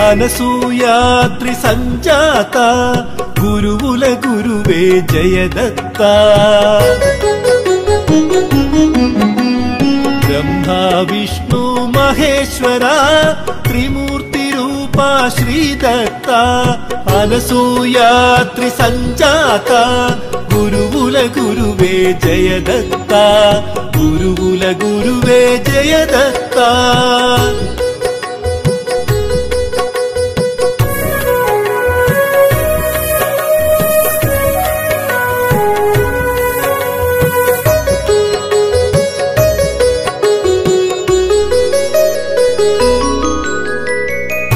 అనసూయాత్రి సంజాత గురువుల గురువే జయదత్త బ్రహ్మ విష్ణు మహేశ్వర త్రిమూర్తి రూపా శ్రీదత్త అనసూయాత్రి సంజాత గురువుల గురువే జయదత్త గురువుల గురువే జయదత్త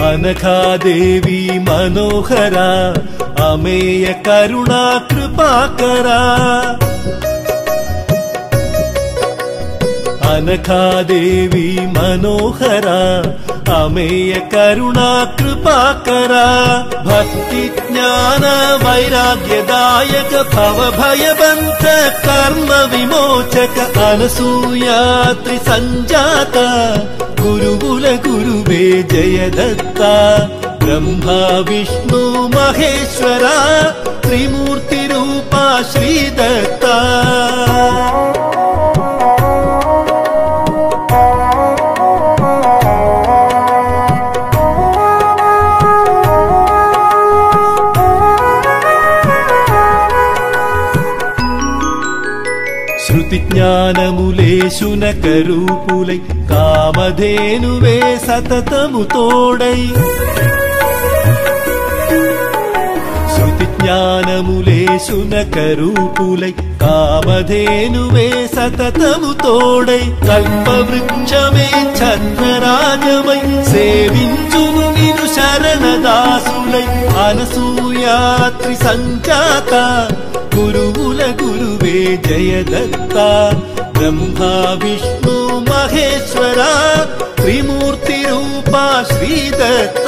అనఘాదేవి మనోహరా అమేయ కరుణా కృపాకరా అనఘాదేవి మనోహరా అమేయ కరుణా కృపాకరా భక్తి జ్ఞాన వైరాగ్యదాయక భవ భయబంధ కర్మ విమోచక అనసూయాత్రి సంజాత గురువుల గురువే జయదత్త బ్రహ్మ విష్ణు మహేశ్వర త్రిమూర్తి రూపా శ్రీదత్త శృతి జ్ఞానములే శునకరూపులై కామధేనువే సతతము తోడై శృతి జ్ఞానములే శునకరూపులై కామధేనువే సతతము తోడై కల్పవృక్షమే ఛత్రరాజమై సేవించును నిను శరణదాసులై అనసూయాత్రి సంజాత గురువుల గురువే జయదత్త బ్రహ్మ విష్ణు మహేశ్వర త్రిమూర్తి రూపా శ్రీదత్త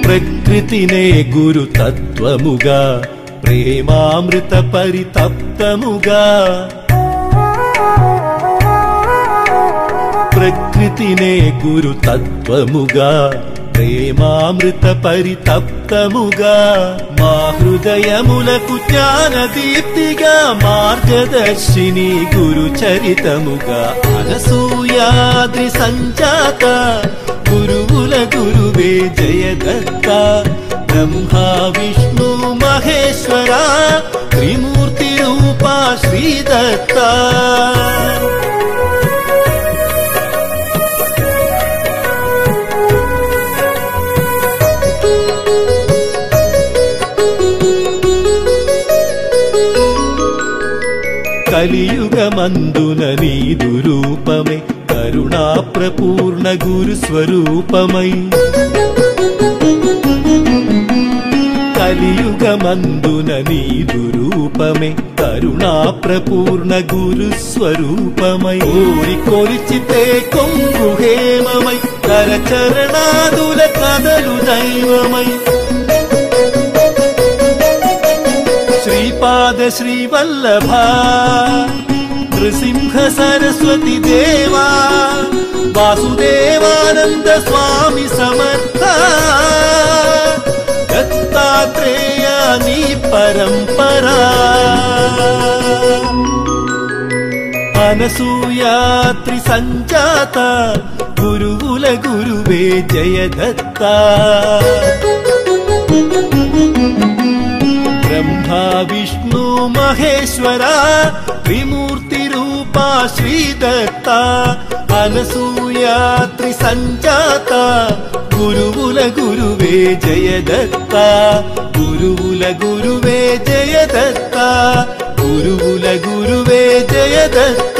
ప్రకృతినే గురు తత్వముగా ప్రేమామృత పరితప్తముగా ప్రకృతినే గురు తత్వముగా ప్రేమామృత పరితప్తముగా మా హృదయములకు జ్ఞాన దీప్తిగా మార్గదర్శిని గురు చరితముగా అనసూయాద్రి సంజాత గురువుల గురువే జయదత్త బ్రహ్మ విష్ణు మహేశ్వర త్రిమూర్తి రూపా శ్రీదత్త కలియుగమందున నీదు రూపమే కరుణా ప్రపూర్ణ గురు స్వరూపమై కలియుగమందున నీదు రూపమే కరుణా ప్రపూర్ణ గురు స్వరూపమై కోరి కొలిచితే కొంగు హేమమై కరచరణాదుల కదలు దైవమై శ్రీపాద శ్రీవల్లభ నృసింహ సరస్వతి దేవా వాసుదేవానంద స్వామి సమర్థ దత్తాత్రేయ నీ పరంపరా అనసూయాత్రి సంజాత గురువుల గురువే జయదత్త బ్రహ్మ విష్ణు మహేశ్వర త్రిమూర్తి రూపా శ్రీదత్త అనసూయాత్రి సంజాత గురువుల గురువే జయదత్త గురువుల గురువే జయదత్త గురువుల గురువే జయదత్త